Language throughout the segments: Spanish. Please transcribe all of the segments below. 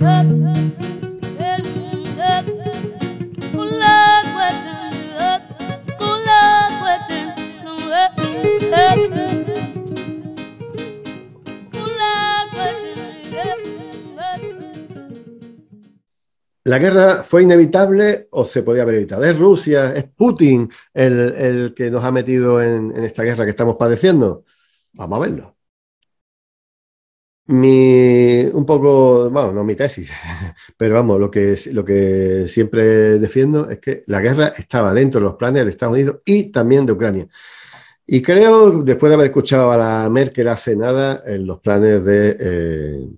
¿La guerra fue inevitable o se podía haber evitado? ¿Es Rusia, es Putin el que nos ha metido en esta guerra que estamos padeciendo? Vamos a verlo. Un poco, bueno, no mi tesis, pero vamos, lo que siempre defiendo es que la guerra estaba dentro de los planes de Estados Unidos y también de Ucrania. Y creo, después de haber escuchado a la Merkel hace nada, en los planes de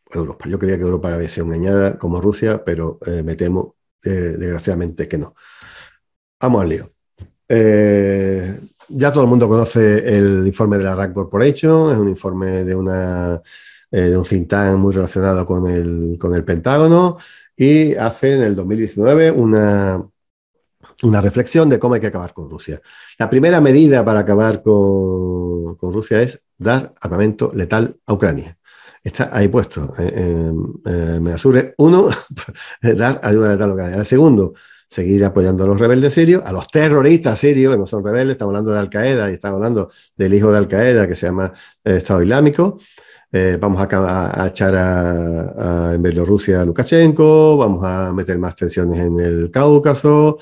Europa. Yo creía que Europa había sido engañada como Rusia, pero me temo, desgraciadamente, que no. Vamos al lío. Ya todo el mundo conoce el informe de la RAND Corporation, es un informe de un think tank muy relacionado con el Pentágono, y hace en el 2019 una reflexión de cómo hay que acabar con Rusia. La primera medida para acabar con Rusia es dar armamento letal a Ucrania. Está ahí puesto. Me asure, uno, dar ayuda letal a Ucrania. El segundo, seguir apoyando a los rebeldes sirios, a los terroristas sirios, que no son rebeldes, estamos hablando de Al-Qaeda y estamos hablando del hijo de Al-Qaeda que se llama Estado Islámico. Vamos a echar en Bielorrusia a Lukashenko, vamos a meter más tensiones en el Cáucaso,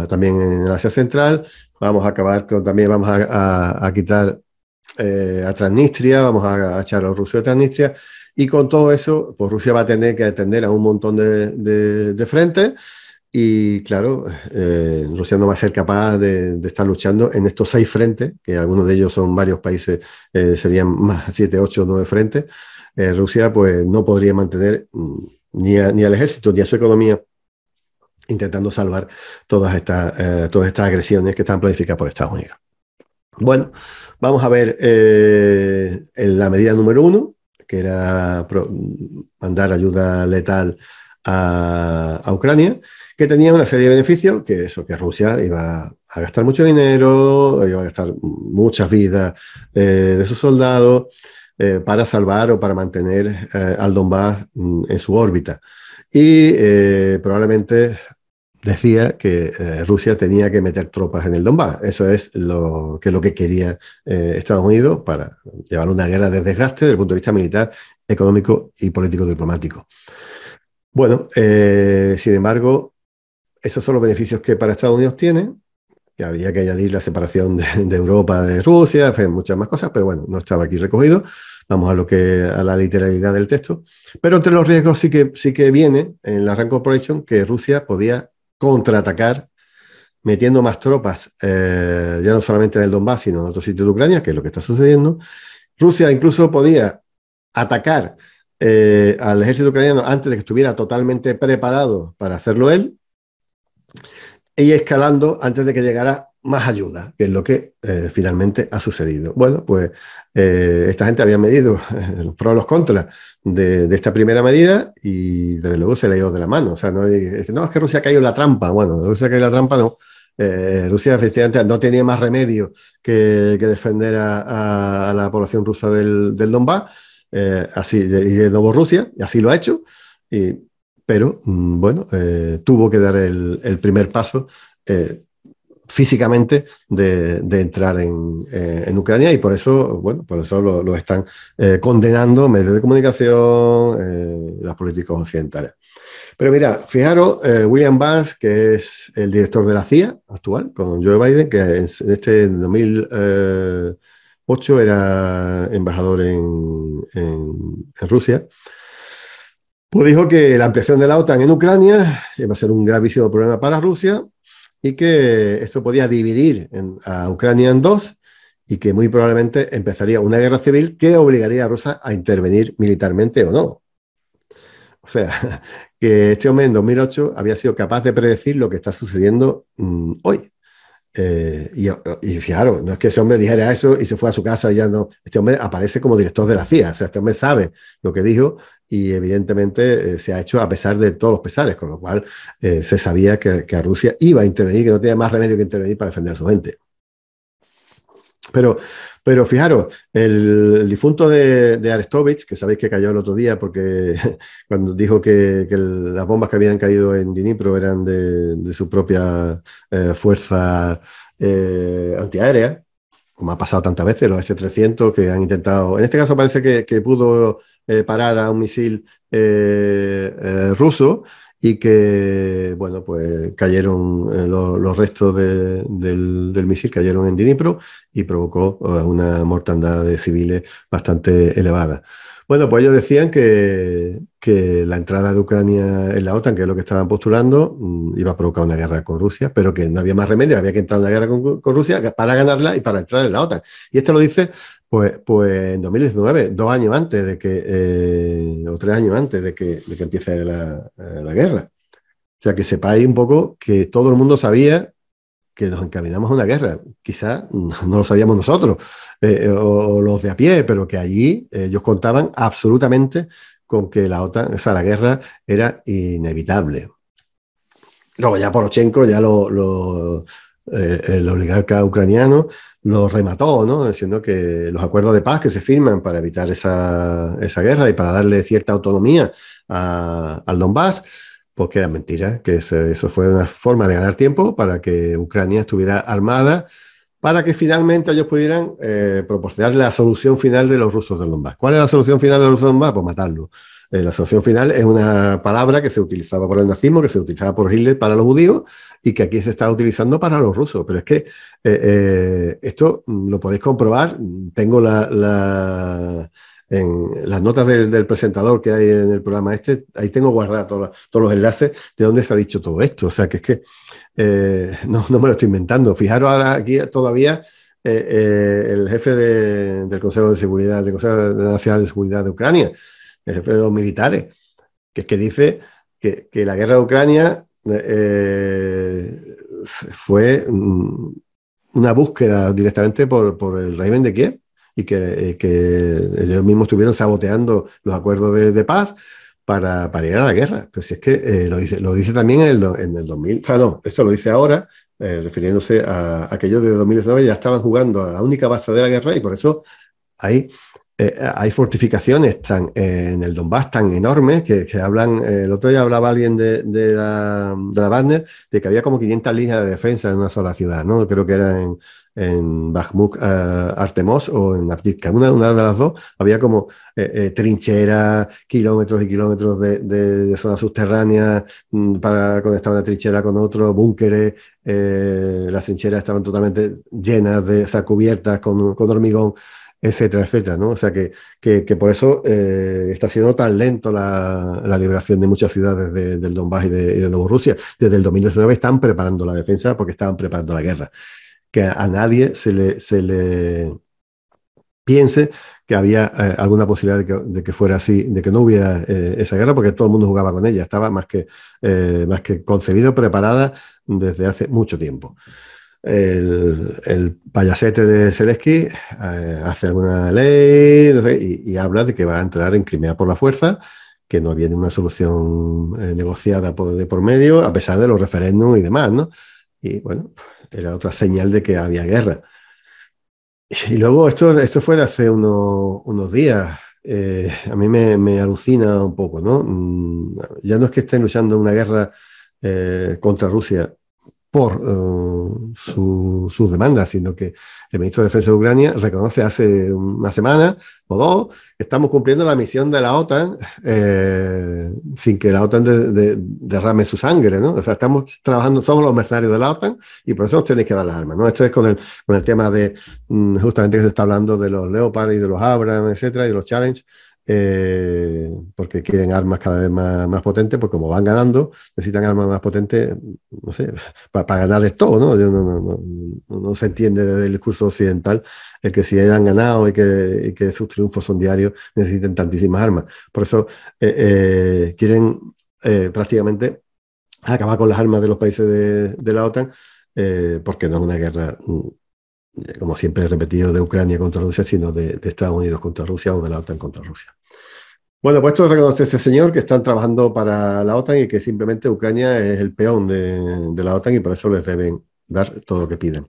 también en el Asia Central, vamos a acabar también vamos a quitar a Transnistria, vamos a echar a los rusos de Transnistria, y con todo eso, pues Rusia va a tener que atender a un montón de frentes, y claro, Rusia no va a ser capaz de estar luchando en estos 6 frentes, que algunos de ellos son varios países, serían más 7, 8, 9 frentes. Rusia pues no podría mantener ni al ejército ni a su economía intentando salvar todas estas agresiones que están planificadas por Estados Unidos. Bueno, vamos a ver en la medida número 1, que era mandar ayuda letal a Ucrania, que tenía una serie de beneficios, que Rusia iba a gastar mucho dinero, iba a gastar muchas vidas de sus soldados para salvar o para mantener al Donbass en su órbita. Y probablemente decía que Rusia tenía que meter tropas en el Donbass. Eso es lo que quería Estados Unidos para llevar una guerra de desgaste desde el punto de vista militar, económico y político-diplomático. Bueno, sin embargo, esos son los beneficios que para Estados Unidos tiene, que había que añadir la separación de Europa de Rusia, en fin, muchas más cosas, pero bueno, no estaba aquí recogido. Vamos a la literalidad del texto. Pero entre los riesgos sí que viene en la RAND Corporation que Rusia podía contraatacar metiendo más tropas, ya no solamente en el Donbass, sino en otros sitios de Ucrania, que es lo que está sucediendo. Rusia incluso podía atacar al ejército ucraniano antes de que estuviera totalmente preparado para hacerlo él, y escalando antes de que llegara más ayuda, que es lo que finalmente ha sucedido. Bueno, pues esta gente había medido los pros y los contras de esta primera medida, y desde luego se le ha ido de la mano. O sea, es que Rusia ha caído en la trampa. Bueno, Rusia ha caído en la trampa, no. Rusia efectivamente no tenía más remedio que defender a la población rusa del Donbass, y de Novorrusia, y así lo ha hecho, pero bueno, tuvo que dar el primer paso físicamente de entrar en Ucrania, y por eso, bueno, lo están condenando medios de comunicación, las políticas occidentales. Pero mira, fijaros, William Burns, que es el director de la CIA actual, con Joe Biden, que en 2008 era embajador en Rusia, pues dijo que la ampliación de la OTAN en Ucrania iba a ser un gravísimo problema para Rusia, y que esto podía dividir a Ucrania en dos, y que muy probablemente empezaría una guerra civil que obligaría a Rusia a intervenir militarmente o no. O sea, que este hombre en 2008 había sido capaz de predecir lo que está sucediendo hoy. Y fijaros, no es que ese hombre dijera eso y se fue a su casa y ya no. Este hombre aparece como director de la CIA. O sea, este hombre sabe lo que dijo, y evidentemente se ha hecho a pesar de todos los pesares, con lo cual se sabía que a Rusia iba a intervenir, que no tenía más remedio que intervenir para defender a su gente. Pero, pero fijaros, el difunto de Arestovich, que sabéis que cayó el otro día porque cuando dijo que las bombas que habían caído en Dnipro eran de su propia fuerza antiaérea, como ha pasado tantas veces, los S-300 que han intentado, en este caso parece que pudo parar a un misil ruso y que, bueno, pues cayeron los restos del misil, cayeron en Dnipro y provocó una mortandad de civiles bastante elevada. Bueno, pues ellos decían que la entrada de Ucrania en la OTAN, que es lo que estaban postulando, iba a provocar una guerra con Rusia, pero que no había más remedio, había que entrar en una guerra con Rusia para ganarla y para entrar en la OTAN. Y esto lo dice pues en 2019, 2 años antes de que, o 3 años antes de que empiece la guerra. O sea, que sepáis un poco que todo el mundo sabía que nos encaminamos a una guerra. Quizá no lo sabíamos nosotros o los de a pie, pero que allí ellos contaban absolutamente con que la OTAN, o sea, la guerra era inevitable. Luego ya Poroshenko, ya el oligarca ucraniano, lo remató, ¿no? Diciendo que los acuerdos de paz que se firman para evitar esa guerra y para darle cierta autonomía al Donbass, pues que era mentira, que eso fue una forma de ganar tiempo para que Ucrania estuviera armada, para que finalmente ellos pudieran proporcionar la solución final de los rusos del Donbass. ¿Cuál es la solución final de los rusos del Donbass? Pues matarlos. La solución final es una palabra que se utilizaba por el nazismo, que se utilizaba por Hitler para los judíos y que aquí se está utilizando para los rusos. Pero es que esto lo podéis comprobar. Tengo en las notas del presentador que hay en el programa este, ahí tengo guardados todos los enlaces de dónde se ha dicho todo esto. O sea, que es que no me lo estoy inventando. Fijaros ahora aquí todavía el jefe del Consejo de Seguridad, del Consejo Nacional de Seguridad de Ucrania, el jefe de los militares, que es que dice que la guerra de Ucrania fue una búsqueda directamente por el régimen de Kiev y que ellos mismos estuvieron saboteando los acuerdos de paz para ir a la guerra. Pues si es que lo dice también en el 2000, o sea, no, esto lo dice ahora, refiriéndose a aquellos de 2019, ya estaban jugando a la única base de la guerra y por eso hay fortificaciones en el Donbass tan enormes que hablan, el otro día hablaba alguien de la Wagner, de que había como 500 líneas de defensa en una sola ciudad, ¿no? Creo que era en Bakhmut, Artemovsk o en Avdiivka, una de las dos, había como trincheras, kilómetros y kilómetros de zonas subterráneas para conectar una trinchera con otro, búnkeres, las trincheras estaban totalmente llenas, o sea, cubiertas con hormigón, etcétera, etcétera, ¿no? O sea que por eso está siendo tan lento la liberación de muchas ciudades del Donbass y de Bielorrusia. Desde el 2019 están preparando la defensa porque estaban preparando la guerra. Que a nadie se le piense que había alguna posibilidad de que fuera así, de que no hubiera esa guerra, porque todo el mundo jugaba con ella, estaba más que concebido, preparada desde hace mucho tiempo. El payasete de Zelensky hace alguna ley, no sé, y habla de que va a entrar en Crimea por la fuerza, que no había ninguna solución negociada de por medio, a pesar de los referéndums y demás, ¿no? Y bueno, era otra señal de que había guerra. Y luego esto fue de hace unos días. A mí me alucina un poco, ¿no? Ya no es que estén luchando una guerra contra Rusia por sus demandas, sino que el ministro de Defensa de Ucrania reconoce hace una semana o dos que estamos cumpliendo la misión de la OTAN sin que la OTAN derrame su sangre, ¿no? O sea, estamos trabajando, somos los mercenarios de la OTAN y por eso nos tenéis que dar las armas, ¿no? Esto es con el tema de justamente que se está hablando de los Leopard y de los Abrams, etcétera, y de los Challenge. Porque quieren armas cada vez más potentes, pues como van ganando, necesitan armas más potentes, no sé, para ganarles todo, ¿no? No se entiende desde el discurso occidental el que si hayan ganado y que sus triunfos son diarios, necesiten tantísimas armas. Por eso quieren prácticamente acabar con las armas de los países de la OTAN, porque no es una guerra, como siempre he repetido, de Ucrania contra Rusia, sino de Estados Unidos contra Rusia o de la OTAN contra Rusia. Bueno, pues esto reconoce ese señor que están trabajando para la OTAN y que simplemente Ucrania es el peón de la OTAN y por eso les deben dar todo lo que piden.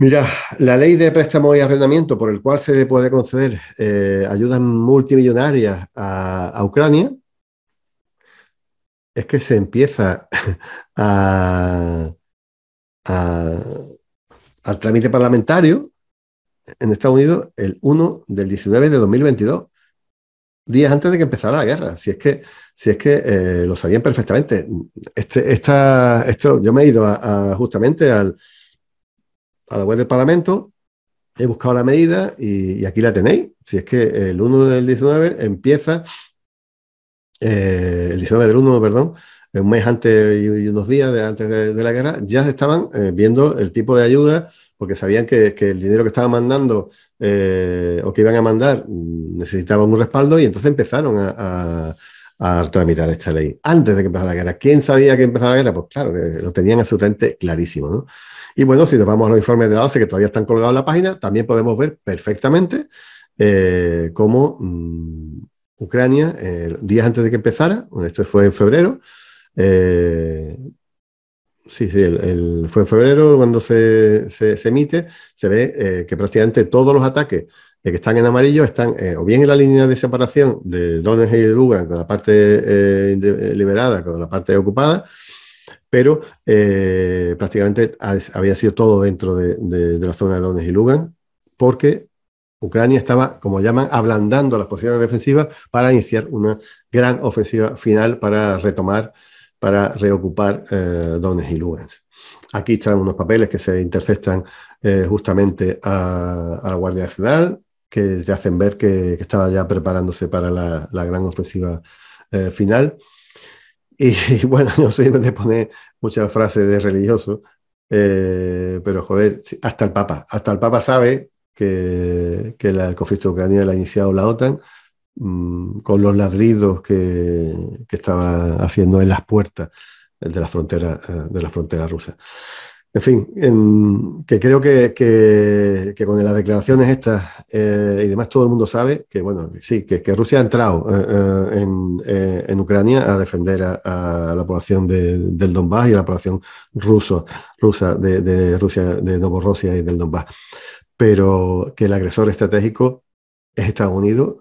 Mira, la ley de préstamo y arrendamiento por el cual se puede conceder ayudas multimillonarias a Ucrania es que se empieza a, a- al trámite parlamentario en Estados Unidos el 1 del 19 de 2022, días antes de que empezara la guerra. Si es que lo sabían perfectamente. Yo me he ido justamente a la web del Parlamento. He buscado la medida y aquí la tenéis. Si es que el 1 del 19 empieza, el 19 del 1, perdón, un mes antes y unos días antes de la guerra, ya se estaban viendo el tipo de ayuda, porque sabían que el dinero que estaban mandando o que iban a mandar necesitaba un respaldo y entonces empezaron a tramitar esta ley antes de que empezara la guerra. ¿Quién sabía que empezara la guerra? Pues claro, que lo tenían absolutamente clarísimo, ¿no? Y bueno, si nos vamos a los informes de la OCE que todavía están colgados en la página, también podemos ver perfectamente cómo Ucrania, días antes de que empezara, esto fue en febrero, eh, sí, fue en febrero cuando se emite, se ve que prácticamente todos los ataques que están en amarillo están o bien en la línea de separación de Donetsk y Lugansk, con la parte liberada, con la parte ocupada, pero prácticamente había sido todo dentro de la zona de Donetsk y Lugansk, porque Ucrania estaba, como llaman, ablandando las posiciones defensivas para iniciar una gran ofensiva final para retomar, para reocupar Donetsk y Lugansk. Aquí están unos papeles que se interceptan justamente a la Guardia Nacional, que te hacen ver que estaba ya preparándose para la gran ofensiva final. Y bueno, no soy de poner muchas frases de religioso, pero joder, hasta el Papa sabe que el conflicto ucraniano lo ha iniciado la OTAN con los ladridos que estaba haciendo en las puertas de la frontera rusa. En fin, que creo que con las declaraciones estas y demás todo el mundo sabe que, bueno, sí, que Rusia ha entrado en Ucrania a defender a la población del Donbass y a la población rusa de Rusia, de Novorossiya y del Donbass. Pero que el agresor estratégico es Estados Unidos,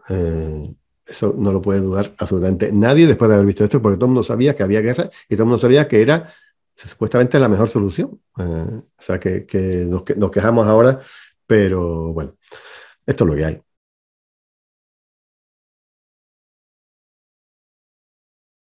eso no lo puede dudar absolutamente nadie después de haber visto esto, porque todo el mundo sabía que había guerra y todo el mundo sabía que era supuestamente la mejor solución. O sea, que nos quejamos ahora, pero bueno, esto es lo que hay.